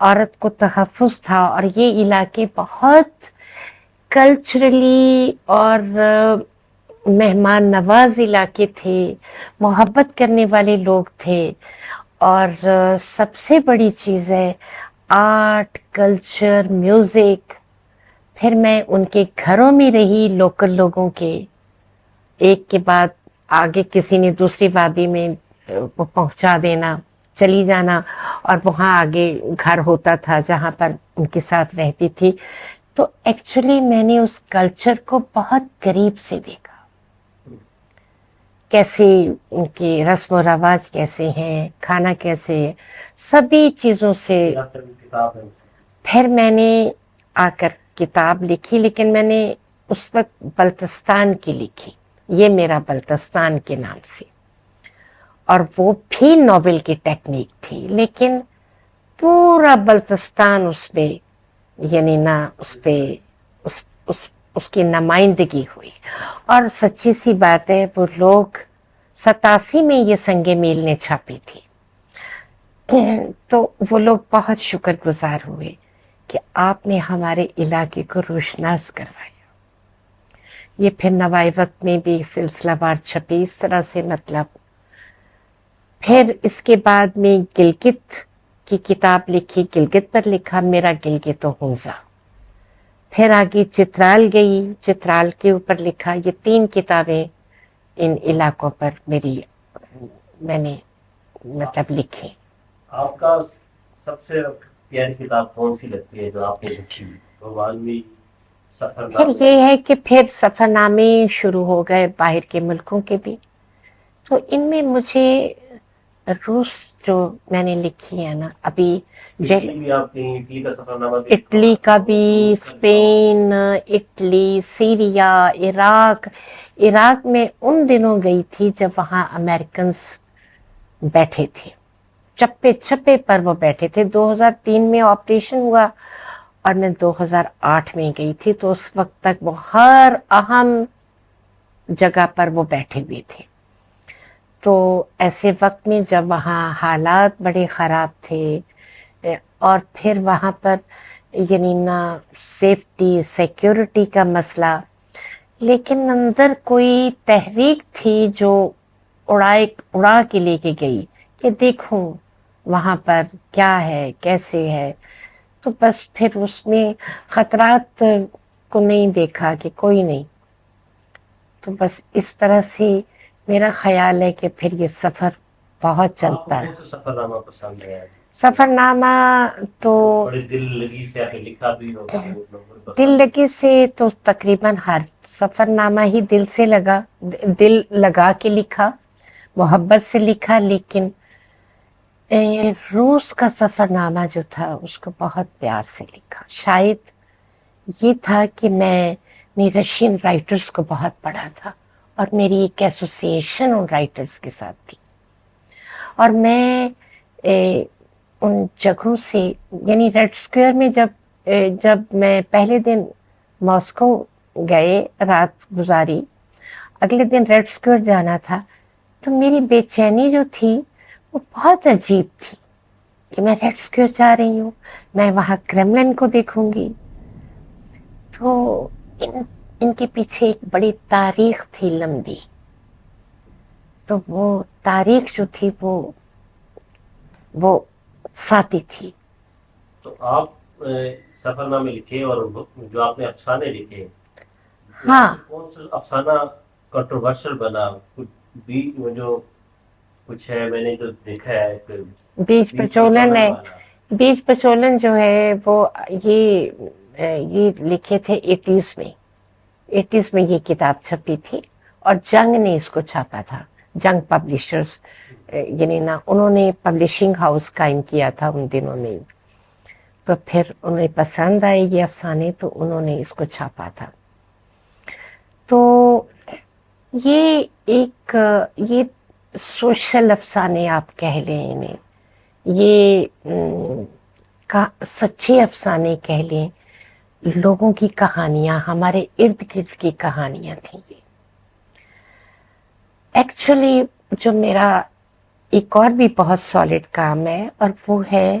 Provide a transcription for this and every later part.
عورت کو تحفظ تھا، اور یہ علاقے بہت کلچرلی اور مہمان نواز علاقے تھے، محبت کرنے والے لوگ تھے، اور سب سے بڑی چیز ہے آرٹ، کلچر، میوزک۔ پھر میں ان کے گھروں میں رہی، لوکل لوگوں کے، ایک کے بعد آگے کسی نے دوسری وادی میں وہ پہنچا دینا، چلی جانا، اور وہاں آگے گھر ہوتا تھا جہاں پر ان کے ساتھ رہتی تھی۔ تو ایکچولی میں نے اس کلچر کو بہت قریب سے دیکھا، کیسے ان کے رسم و رواج کیسے ہیں، کھانا کیسے ہے، سبھی چیزوں سے۔ یہ آپ کی کتاب ہے؟ پھر میں نے آ کر کتاب لکھی، لیکن میں نے اس وقت بلتستان کی لکھی، یہ میرا بلتستان کے نام سے، اور وہ بھی ناول کی ٹیکنیک تھی، لیکن پورا بلتستان اس پہ، یعنی نہ اس پہ اس کی نمائندگی ہوئی۔ اور سچی سی بات ہے، وہ لوگ 87 میں یہ سنگ میل نے چھاپی تھی، تو وہ لوگ بہت شکر گزار ہوئے کہ آپ نے ہمارے علاقے کو روشناس کروایا۔ یہ پھر نوائے وقت میں بھی سلسلہ وار چھپی اس طرح سے، مطلب۔ پھر اس کے بعد میں گلگت کی کتاب لکھی، گلگت پر لکھا میرا گلگت و ہنزا۔ پھر آگے چترال گئی، چترال کے اوپر لکھا۔ یہ 3 کتابیں ان علاقوں پر میں نے مطلب لکھی۔ آپ کا سب سے پیاری کتاب کون سی لگتی ہے جو آپ نے لکھی؟ رومانوی، سفر پھر نامے؟ یہ ہے کہ پھر سفر نامے شروع ہو گئے باہر کے ملکوں کے بھی، تو ان میں مجھے روس جو میں نے لکھی ہے نا ابھی، اٹلی بھی آپ نے اٹلی کا سفر نامہ بھی لکھا اٹلی ہوا کا ہے، بھی، روس کا بھی۔ اسپین، اٹلی، سیریا، عراق۔ عراق میں ان دنوں گئی تھی جب وہاں امریکنز بیٹھے تھے، چپے چپے پر وہ بیٹھے تھے۔ 2003 میں آپریشن ہوا اور میں 2008 میں گئی تھی، تو اس وقت تک وہ ہر اہم جگہ پر وہ بیٹھے ہوئے تھے۔ تو ایسے وقت میں جب وہاں حالات بڑے خراب تھے، اور پھر وہاں پر یعنی نہ سیفٹی سیکیورٹی کا مسئلہ، لیکن اندر کوئی تحریک تھی جو اڑا کے لے کے گئی کہ دیکھوں وہاں پر کیا ہے، کیسے ہے۔ تو بس پھر اس میں خطرات کو نہیں دیکھا کہ کوئی نہیں، تو بس اس طرح سے میرا خیال ہے کہ پھر یہ سفر بہت آپ کو چلتا ہے۔ کون سا سفر نامہ پسند ہے؟ سفر نامہ تو بڑی دل لگی سے آپ نے لکھا بھی ہوگا، وہ لوگوں کو دل پسند ہے۔ لگی سے تو تقریباً ہر سفر نامہ ہی دل سے دل لگا کے لکھا، محبت سے لکھا، لیکن روس کا سفر نامہ جو تھا اس کو بہت پیار سے لکھا۔ شاید یہ تھا کہ میں نے رشین رائٹرز کو بہت پڑھا تھا، اور میری ایک ایسوسیشن ان رائٹرز کے ساتھ تھی، اور میں ان جگہوں سے، یعنی ریڈ اسکوئر میں جب میں پہلے دن ماسکو گئے، رات گزاری، اگلے دن ریڈ اسکوئر جانا تھا، تو میری بے چینی جو تھی وہ بہت عجیب تھی کہ میں ریڈ اسکوئر جا رہی ہوں، میں وہاں کریملن کو دیکھوں گی۔ تو ان کے پیچھے ایک بڑی تاریخ تھی لمبی، تو وہ تاریخ جو تھی وہ ساتھی تھی۔ تو آپ سفر نامے لکھے اور جو آپ نے افسانے لکھے، ہاں، کون سا افسانہ کنٹروورشل بنا؟ جو کچھ ہے میں نے جو دیکھا ہے کہ بیچ پرچولن ہے، والا۔ بیچ پرچولن جو ہے وہ یہ لکھے تھے 80s میں، 80s میں یہ کتاب چھپی تھی، اور جنگ نے اس کو چھاپا تھا، جنگ پبلشرز، یعنی نا انہوں نے پبلشنگ ہاؤس قائم کیا تھا ان دنوں میں، تو پھر انہیں پسند آئے یہ افسانے، تو انہوں نے اس کو چھاپا تھا۔ تو یہ سوشل افسانے آپ کہہ لیں انہیں، یہ سچے افسانے کہہ لیں، لوگوں کی کہانیاں، ہمارے ارد گرد کی کہانیاں تھیں یہ۔ ایکچولی جو میرا ایک اور بھی بہت سالڈ کام ہے، اور وہ ہے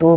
2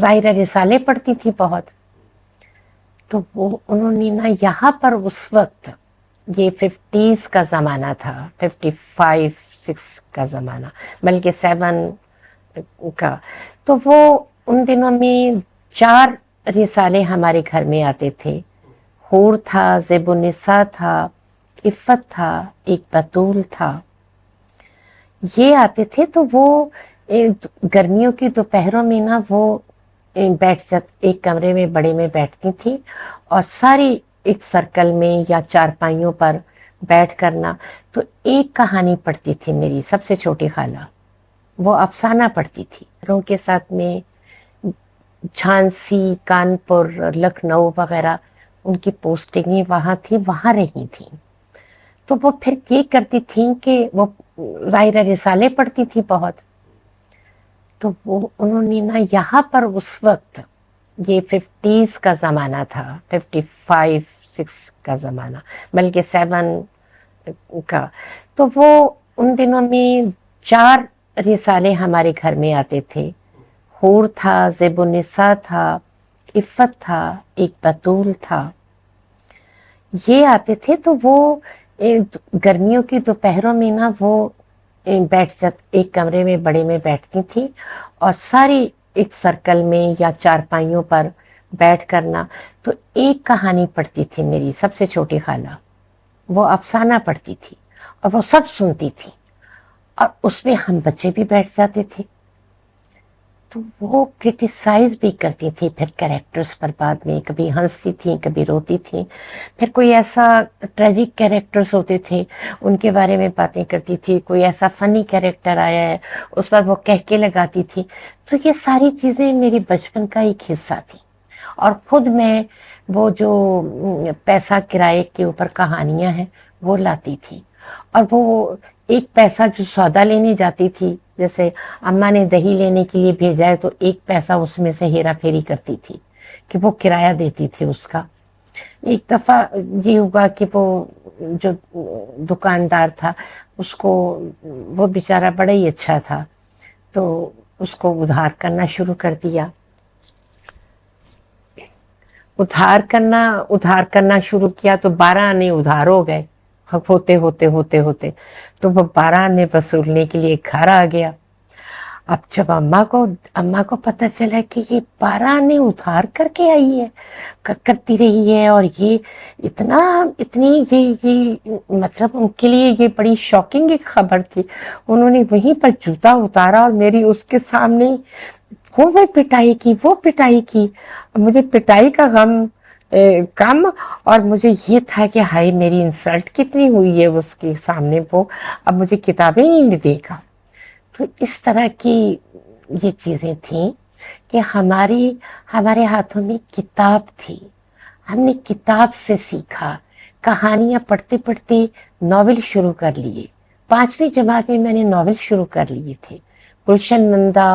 ظاہرہ رسالے پڑھتی تھی بہت، تو وہ انہوں نے نا یہاں پر اس وقت، یہ 50s کا زمانہ تھا، 55-6 کا زمانہ، بلکہ 7 کا، تو وہ ان دنوں میں 4 رسالے ہمارے گھر میں آتے تھے۔ حور تھا، زیب النساء تھا، عفت تھا، ایک بطول تھا، یہ آتے تھے۔ تو وہ گرمیوں کی دوپہروں میں نا وہ بیٹھ جات ایک کمرے میں بڑے میں بیٹھتی تھی، اور ساری ایک سرکل میں یا چارپائیوں پر بیٹھ کرنا، تو ایک کہانی پڑھتی تھی میری سب سے چھوٹی خالہ، وہ افسانہ پڑھتی تھی لوگوں کے ساتھ میں، جھانسی، کانپور، لکھنؤ وغیرہ ان کی پوسٹنگیں وہاں تھی، وہاں رہی تھیں۔ تو وہ پھر یہ کرتی تھیں کہ وہ ظاہرہ رسالے پڑھتی تھی بہت، تو وہ انہوں نے نا یہاں پر اس وقت، یہ 50s کا زمانہ تھا، 55-6 کا زمانہ، بلکہ 7 کا، تو وہ ان دنوں میں 4 رسالے ہمارے گھر میں آتے تھے۔ حور تھا، زیب النساء تھا، عفت تھا، ایک بطول تھا، یہ آتے تھے۔ تو وہ گرمیوں کی دوپہروں میں نا وہ بیٹھ جات ایک کمرے میں بڑے میں بیٹھتی تھی، اور ساری ایک سرکل میں یا چارپائیوں پر بیٹھ کرنا، تو ایک کہانی پڑھتی تھی میری سب سے چھوٹی خالہ، وہ افسانہ پڑھتی تھی اور وہ سب سنتی تھی، اور اس میں ہم بچے بھی بیٹھ جاتے تھے۔ تو وہ کرٹیسائز بھی کرتی تھی پھر کیریکٹرز پر، بعد میں کبھی ہنستی تھیں، کبھی روتی تھیں، پھر کوئی ایسا ٹریجک کیریکٹرز ہوتے تھے ان کے بارے میں باتیں کرتی تھی، کوئی ایسا فنی کیریکٹر آیا ہے اس پر وہ کہہ کے لگاتی تھی۔ تو یہ ساری چیزیں میری بچپن کا ایک حصہ تھی، اور خود میں وہ جو پیسہ کرائے کے اوپر کہانیاں ہیں وہ لاتی تھی، اور وہ ایک پیسہ جو سودا لینے جاتی تھی، جیسے اماں نے دہی لینے کے لیے بھیجا ہے تو ایک پیسہ اس میں سے ہیرا پھیری کرتی تھی کہ وہ کرایہ دیتی تھی اس کا۔ ایک دفعہ یہ ہوا کہ وہ جو دکاندار تھا اس کو، وہ بیچارہ بڑا ہی اچھا تھا، تو اس کو ادھار کرنا شروع کر دیا، ادھار کرنا شروع کیا، تو 12 آنے ادھار ہو گئے، ہوتے تو وہ 12 آنے وصولنے کے لیے گھر آ گیا۔ اب جب اماں کو پتہ چلا کہ یہ 12 آنے ادھار کر کے آئی ہے، کرتی رہی ہے، اور یہ اتنی یہ مطلب ان کے لیے یہ بڑی شاکنگ ایک خبر تھی۔ انہوں نے وہیں پر جوتا اتارا اور میری اس کے سامنے وہ پٹائی کی، مجھے پٹائی کا غم کم، اور مجھے یہ تھا کہ ہائے میری انسلٹ کتنی ہوئی ہے اس کے سامنے، وہ اب مجھے کتابیں نہیں دے گا۔ تو اس طرح کی یہ چیزیں تھیں کہ ہمارے ہاتھوں میں کتاب تھی، ہم نے کتاب سے سیکھا، کہانیاں پڑھتے پڑھتے ناول شروع کر لیے۔ 5ویں جماعت میں نے ناول شروع کر لیے تھے، گلشن نندا،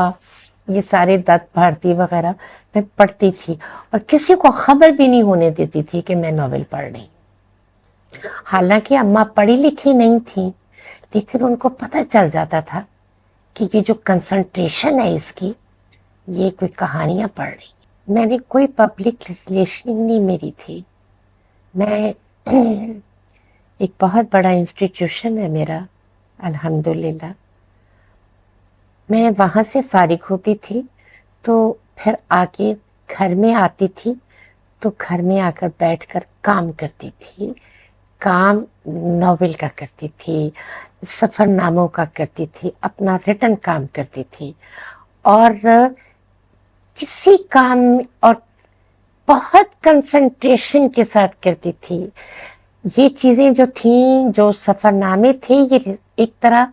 یہ سارے دت بھارتی وغیرہ میں پڑھتی تھی، اور کسی کو خبر بھی نہیں ہونے دیتی تھی کہ میں ناول پڑھ رہی ہوں۔ حالانکہ اماں پڑھی لکھی نہیں تھی، لیکن ان کو پتہ چل جاتا تھا کہ یہ جو کنسنٹریشن ہے اس کی، یہ کوئی کہانیاں پڑھ رہی۔ میں نے کوئی پبلک ریلیشننگ نہیں میری تھی، میں ایک بہت بڑا انسٹیٹیوشن ہے میرا الحمدللہ، میں وہاں سے فارغ ہوتی تھی تو پھر آگے گھر میں آتی تھی، تو گھر میں آ کر بیٹھ کر کام کرتی تھی، کام ناول کا کرتی تھی، سفر ناموں کا کرتی تھی، اپنا ریٹن کام کرتی تھی، اور کسی کام اور بہت کنسنٹریشن کے ساتھ کرتی تھی۔ یہ چیزیں جو تھیں، جو سفر نامے تھے، یہ ایک طرح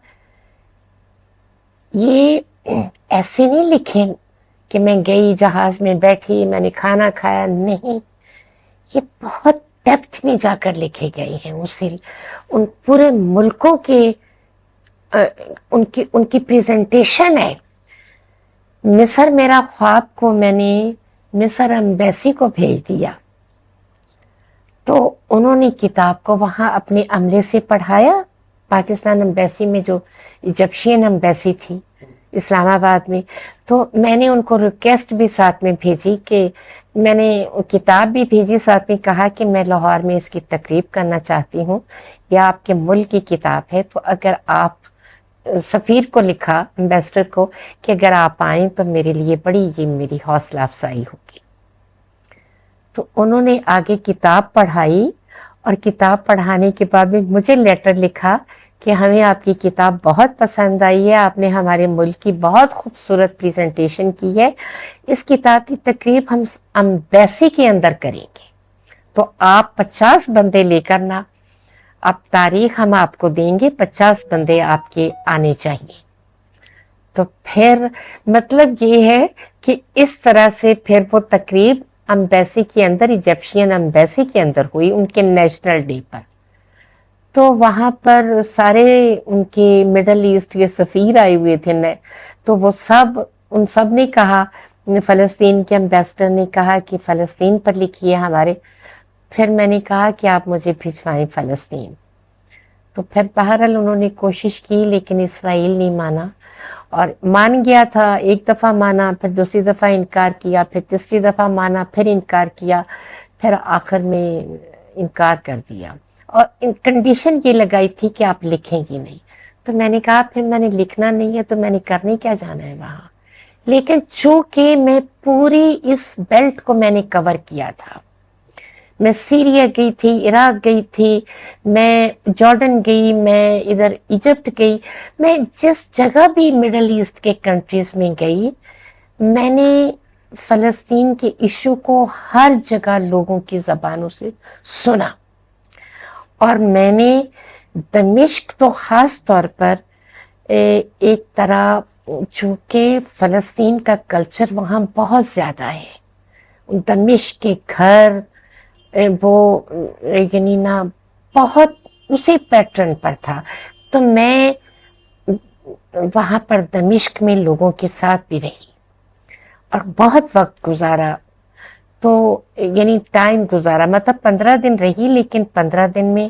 یہ ایسے نہیں لکھے کہ میں گئی جہاز میں بیٹھی، میں نے کھانا کھایا، نہیں، یہ بہت ڈیپتھ میں جا کر لکھے گئے ہیں، اسے ان پورے ملکوں کے ان کی پریزنٹیشن ہے۔ مصر میرا خواب کو میں نے مصر ایمبیسی کو بھیج دیا، تو انہوں نے کتاب کو وہاں اپنے عملے سے پڑھایا، پاکستان ایمبیسی میں جو ایجپشین ایمبیسی تھی، اسلام آباد میں. تو میں نے ان کو ریکویسٹ بھی ساتھ میں بھیجی کہ میں نے کتاب بھی بھیجی، ساتھ میں کہا کہ میں لاہور میں اس کی تقریب کرنا چاہتی ہوں، یہ آپ کے ملک کی کتاب ہے، تو اگر آپ سفیر کو لکھا، امبیسڈر کو، کہ اگر آپ آئیں تو میرے لیے بڑی یہ میری حوصلہ افزائی ہوگی. تو انہوں نے آگے کتاب پڑھائی، اور کتاب پڑھانے کے بعد میں مجھے لیٹر لکھا کہ ہمیں آپ کی کتاب بہت پسند آئی ہے، آپ نے ہمارے ملک کی بہت خوبصورت پریزنٹیشن کی ہے، اس کتاب کی تقریب ہم ایمبیسی کے اندر کریں گے، تو آپ 50 بندے لے کر نا، اب تاریخ ہم آپ کو دیں گے، 50 بندے آپ کے آنے چاہیے. تو پھر مطلب یہ ہے کہ اس طرح سے پھر وہ تقریب امبیسی کے اندر، ایجپشین امبیسی کے اندر ہوئی ان کے نیشنل ڈے پر. تو وہاں پر سارے ان کے مڈل ایسٹ کے سفیر آئے ہوئے تھے، تو وہ ان سب نے کہا، فلسطین کے امبیسڈر نے کہا کہ فلسطین پر لکھیے ہمارے. پھر میں نے کہا کہ آپ مجھے بھجوائیں فلسطین. تو پھر بہرحال انہوں نے کوشش کی، لیکن اسرائیل نہیں مانا، اور مان گیا تھا، ایک دفعہ مانا، پھر دوسری دفعہ انکار کیا، پھر تیسری دفعہ مانا، پھر انکار کیا، پھر آخر میں انکار کر دیا، اور کنڈیشن یہ لگائی تھی کہ آپ لکھیں گی نہیں. تو میں نے کہا پھر میں نے لکھنا نہیں ہے تو میں نے کرنے کیا جانا ہے وہاں. لیکن چونکہ میں پوری اس بیلٹ کو میں نے کور کیا تھا، میں سیریا گئی تھی، عراق گئی تھی، میں جارڈن گئی، میں ادھر ایجپٹ گئی، میں جس جگہ بھی مڈل ایسٹ کے کنٹریز میں گئی، میں نے فلسطین کے ایشو کو ہر جگہ لوگوں کی زبانوں سے سنا. اور میں نے دمشق تو خاص طور پر ایک طرح، چونکہ فلسطین کا کلچر وہاں بہت زیادہ ہے، دمشق کے گھر وہ یعنی نا بہت اسی پیٹرن پر تھا. تو میں وہاں پر دمشق میں لوگوں کے ساتھ بھی رہی اور بہت وقت گزارا، تو یعنی ٹائم گزارا، مطلب 15 دن رہی، لیکن 15 دن میں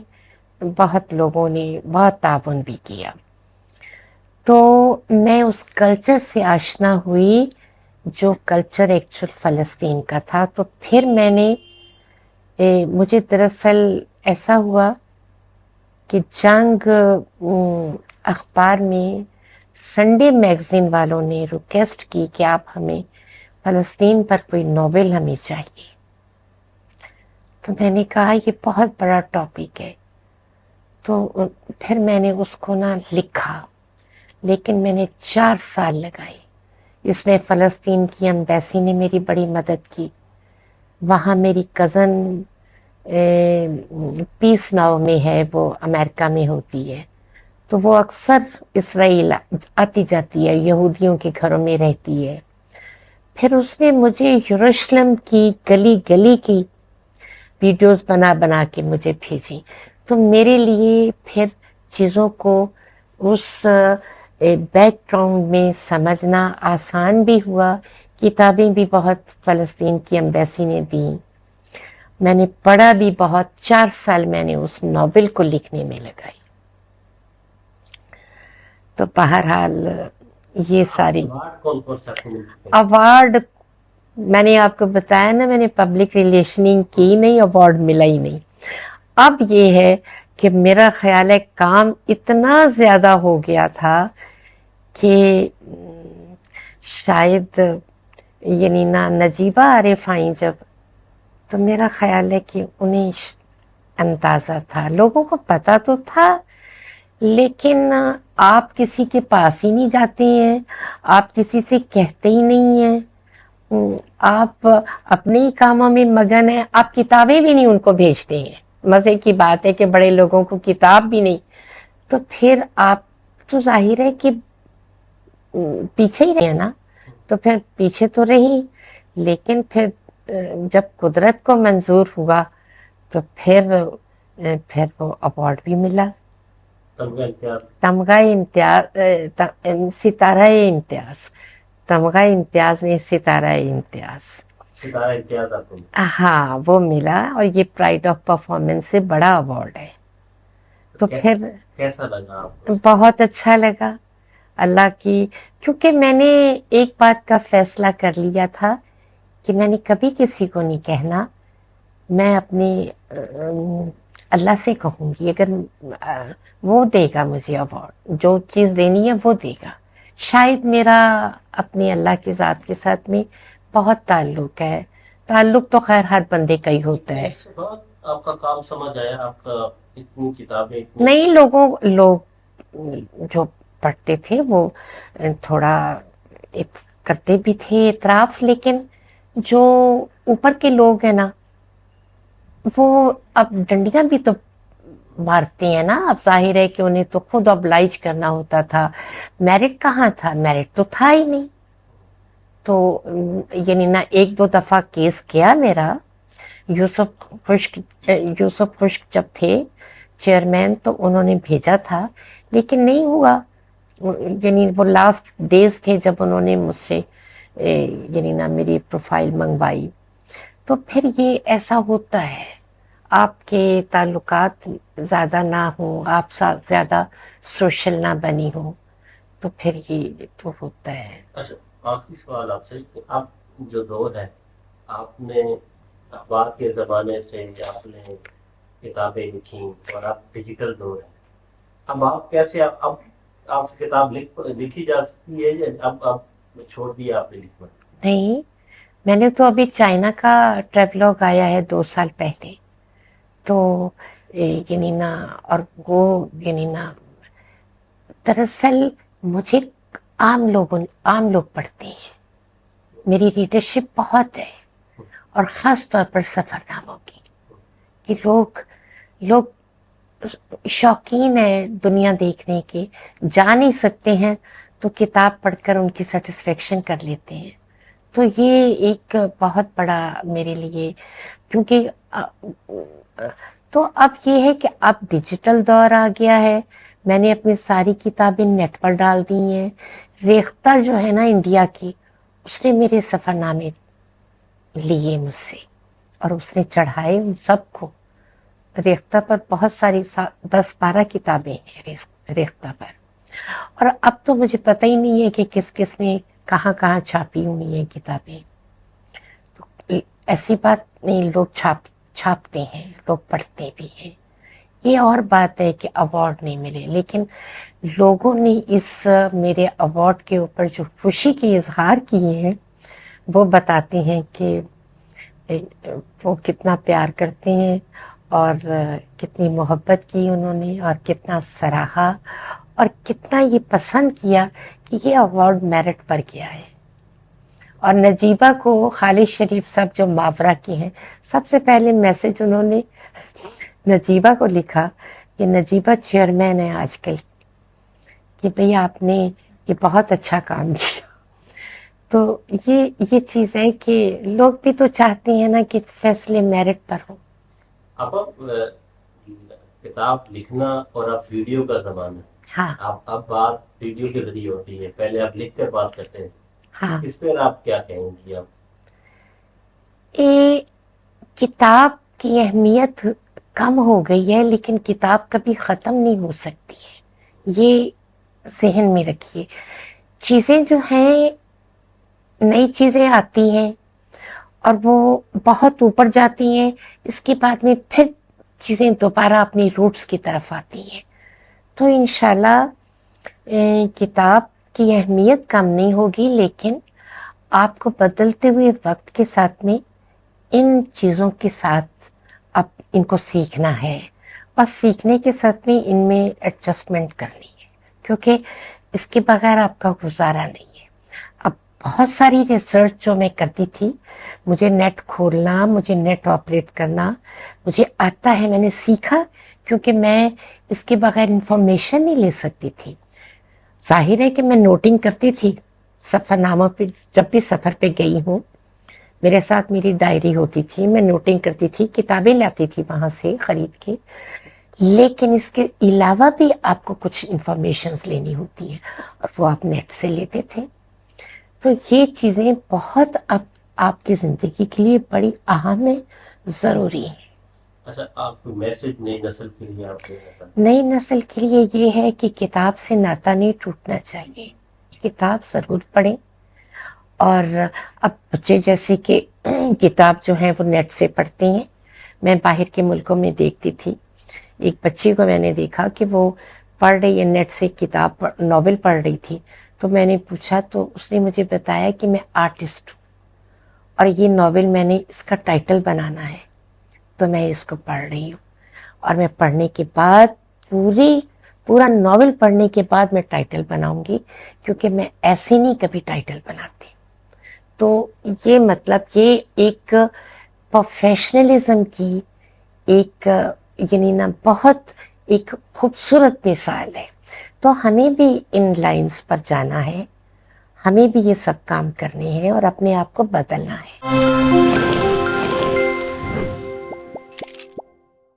بہت لوگوں نے بہت تعاون بھی کیا. تو میں اس کلچر سے آشنا ہوئی جو کلچر ایکچوئل فلسطین کا تھا. تو پھر میں نے مجھے دراصل ایسا ہوا کہ جنگ اخبار میں سنڈے میگزین والوں نے ریکویسٹ کی کہ آپ ہمیں فلسطین پر کوئی ناول ہمیں چاہیے. تو میں نے کہا یہ بہت بڑا ٹاپک ہے. تو پھر میں نے اس کو نا لکھا، لیکن میں نے 4 سال لگائے. اس میں فلسطین کی ایمبیسی نے میری بڑی مدد کی. وہاں میری کزن پیس ناؤ میں ہے، وہ امریکہ میں ہوتی ہے، تو وہ اکثر اسرائیل آتی جاتی ہے، یہودیوں کے گھروں میں رہتی ہے. پھر اس نے مجھے یروشلم کی گلی گلی کی ویڈیوز بنا بنا کے مجھے بھیجی. تو میرے لیے پھر چیزوں کو اس بیک گراؤنڈ میں سمجھنا آسان بھی ہوا. کتابیں بھی بہت فلسطین کی ایمبیسی نے دیں، میں نے پڑھا بھی بہت. 4 سال میں نے اس ناول کو لکھنے میں لگائی. تو بہرحال یہ ساری کون کون سا ایوارڈ میں نے آپ کو بتایا نا، میں نے پبلک ریلیشننگ کی نہیں، ایوارڈ ملا ہی نہیں. اب یہ ہے کہ میرا خیال ہے کام اتنا زیادہ ہو گیا تھا کہ شاید یعنی نا نجیبہ عارف آئیں جب، تو میرا خیال ہے کہ انہیں اندازہ تھا، لوگوں کو پتا تو تھا، لیکن آپ کسی کے پاس ہی نہیں جاتے ہیں، آپ کسی سے کہتے ہی نہیں ہیں، آپ اپنے ہی کاموں میں مگن ہیں، آپ کتابیں بھی نہیں ان کو بھیجتے ہیں. مزے کی بات ہے کہ بڑے لوگوں کو کتاب بھی نہیں، تو پھر آپ تو ظاہر ہے کہ پیچھے ہی رہے نا. تو پھر پیچھے تو رہی، لیکن پھر جب قدرت کو منظور ہوا تو پھر وہ ایوارڈ بھی ملا. تمغہ امتیاز، ستارہ امتیاز، تمغہ امتیاز نہیں، ستارہ امتیاز. ستارہ امتیاز آپ کو ہاں وہ ملا، اور یہ پرائڈ آف پرفارمنس سے بڑا ایوارڈ ہے. تو پھر کیسا لگا آپ کو؟ بہت اچھا لگا. اللہ کی، کیونکہ میں نے ایک بات کا فیصلہ کر لیا تھا کہ میں نے کبھی کسی کو نہیں کہنا، میں اپنے اللہ سے کہوں گی، اگر وہ دے گا مجھے ایوارڈ، جو چیز دینی ہے وہ دے گا۔ شاید میرا اپنے اللہ کی ذات کے ساتھ میں بہت تعلق ہے، تعلق تو خیر ہر بندے کا ہی ہوتا ہے۔ اس کے بعد آپ کا کام سمجھ آیا، آپ کا اتنی کتابیں نئی لوگ جو پڑھتے تھے وہ تھوڑا کرتے بھی تھے اعتراف، لیکن جو اوپر کے لوگ ہیں نا وہ اب ڈنڈیاں بھی تو مارتے ہیں نا، اب ظاہر ہے کہ انہیں تو خود oblige کرنا ہوتا تھا، میرٹ کہاں تھا، میرٹ تو تھا ہی نہیں۔ تو یعنی نہ ایک دو دفعہ کیس کیا میرا، یوسف خشک جب تھے چیئرمین تو انہوں نے بھیجا تھا لیکن نہیں ہوا، یعنی وہ لاسٹ ڈیز تھے جب انہوں نے مجھ سے یعنی نہ میری پروفائل منگوائی۔ تو پھر یہ ایسا ہوتا ہے، آپ کے تعلقات زیادہ نہ ہوں، آپ زیادہ سوشل نہ بنی ہوں، تو پھر یہ تو ہوتا ہے۔ اچھا، آخری سوال آپ سے کہ آپ جو دور ہے، آپ نے اخبار کے زمانے سے آپ نے کتابیں لکھی اور آپ ڈیجیٹل دور ہے، اب آپ کیسے اب آپ سے کتاب لکھی جا سکتی ہے یا اب چھوڑ دیا آپ نے لکھنا؟ نہیں، میں نے تو ابھی چائنا کا ٹریولوگ آیا ہے 2 سال پہلے، تو یعنی نا، اور وہ یعنی نا دراصل مجھے عام لوگ پڑھتے ہیں، میری ریڈرشپ بہت ہے، اور خاص طور پر سفر ناموں کی، کہ لوگ شوقین ہیں دنیا دیکھنے کے، جا نہیں سکتے ہیں تو کتاب پڑھ کر ان کی سیٹسفیکشن کر لیتے ہیں۔ تو یہ ایک بہت بڑا میرے لیے، کیونکہ تو اب یہ ہے کہ اب ڈیجیٹل دور آ گیا ہے، میں نے اپنی ساری کتابیں نیٹ پر ڈال دی ہیں۔ ریختہ جو ہے نا انڈیا کی، اس نے میرے سفر نامے لیے مجھ سے اور اس نے چڑھائے ان سب کو۔ ریختہ پر بہت ساری 10-12 کتابیں ہیں ریختہ پر، اور اب تو مجھے پتہ ہی نہیں ہے کہ کس نے کہاں چھاپی ہوئی ہیں کتابیں۔ تو ایسی بات نہیں، لوگ چھاپتے ہیں، لوگ پڑھتے بھی ہیں۔ یہ اور بات ہے کہ ایوارڈ نہیں ملے، لیکن لوگوں نے اس میرے ایوارڈ کے اوپر جو خوشی کے اظہار کیے ہیں وہ بتاتے ہیں کہ وہ کتنا پیار کرتے ہیں، اور کتنی محبت کی انہوں نے، اور کتنا سراہا، اور کتنا یہ پسند کیا کہ یہ ایوارڈ میرٹ پر گیا ہے۔ اور نجیبہ کو، خالد شریف صاحب جو ماورا کی ہیں، سب سے پہلے میسج انہوں نے نجیبہ کو لکھا کہ نجیبہ چیئرمین ہے آج کل، کہ بھئی آپ نے یہ بہت اچھا کام کیا۔ تو یہ چیز ہے کہ لوگ بھی تو چاہتے ہیں نا کہ فیصلے میرٹ پر ہوں۔ اب کتاب لکھنا اور اب ویڈیو کا زمانہ، ہاں اب بات ویڈیو کے ذریعے ہوتی ہے، پہلے آپ لکھ کر بات کرتے ہیں، ہاں، اس پر آپ کیا کہیں گی؟ آپ کتاب کی اہمیت کم ہو گئی ہے، لیکن کتاب کبھی ختم نہیں ہو سکتی ہے، یہ ذہن میں رکھیے۔ چیزیں جو ہیں، نئی چیزیں آتی ہیں اور وہ بہت اوپر جاتی ہیں، اس کے بعد میں پھر چیزیں دوبارہ اپنی روٹس کی طرف آتی ہیں۔ تو انشاءاللہ کتاب کی اہمیت کم نہیں ہوگی، لیکن آپ کو بدلتے ہوئے وقت کے ساتھ میں ان چیزوں کے ساتھ اب ان کو سیکھنا ہے، اور سیکھنے کے ساتھ میں ان میں ایڈجسٹمنٹ کرنی ہے، کیونکہ اس کے بغیر آپ کا گزارا نہیں ہے۔ اب بہت ساری ریسرچ جو میں کرتی تھی، مجھے نیٹ کھولنا، مجھے نیٹ آپریٹ کرنا مجھے آتا ہے، میں نے سیکھا، کیونکہ میں اس کے بغیر انفارمیشن نہیں لے سکتی تھی۔ ظاہر ہے کہ میں نوٹنگ کرتی تھی سفر ناموں پہ، جب بھی سفر پہ گئی ہوں میرے ساتھ میری ڈائری ہوتی تھی، میں نوٹنگ کرتی تھی، کتابیں لاتی تھی وہاں سے خرید کے، لیکن اس کے علاوہ بھی آپ کو کچھ انفارمیشنز لینی ہوتی ہیں، اور وہ آپ نیٹ سے لیتے تھے۔ تو یہ چیزیں بہت اب آپ کی زندگی کے لیے بڑی اہم ہیں، ضروری ہیں۔ اچھا آپ کو میسج نئی نسل کے لیے آپ دینا چاہتے نئی نسل کے لیے یہ ہے کہ کتاب سے ناتا نہیں ٹوٹنا چاہیے، کتاب ضرور پڑھیں. اور اب بچے جیسے کہ کتاب جو ہیں وہ نیٹ سے پڑھتے ہیں. میں باہر کے ملکوں میں دیکھتی تھی، ایک بچی کو میں نے دیکھا کہ وہ پڑھ رہی ہے نیٹ سے کتاب، ناول پڑھ رہی تھی. تو میں نے پوچھا تو اس نے مجھے بتایا کہ میں آرٹسٹ ہوں اور یہ ناول میں نے اس کا ٹائٹل بنانا ہے، تو میں اس کو پڑھ رہی ہوں. اور میں پڑھنے کے بعد پورا ناول پڑھنے کے بعد میں ٹائٹل بناؤں گی، کیونکہ میں ایسے نہیں کبھی ٹائٹل بناتی. تو یہ مطلب یہ ایک پروفیشنلزم کی ایک یعنی نا بہت ایک خوبصورت مثال ہے. تو ہمیں بھی ان لائنز پر جانا ہے، ہمیں بھی یہ سب کام کرنے ہیں اور اپنے آپ کو بدلنا ہے.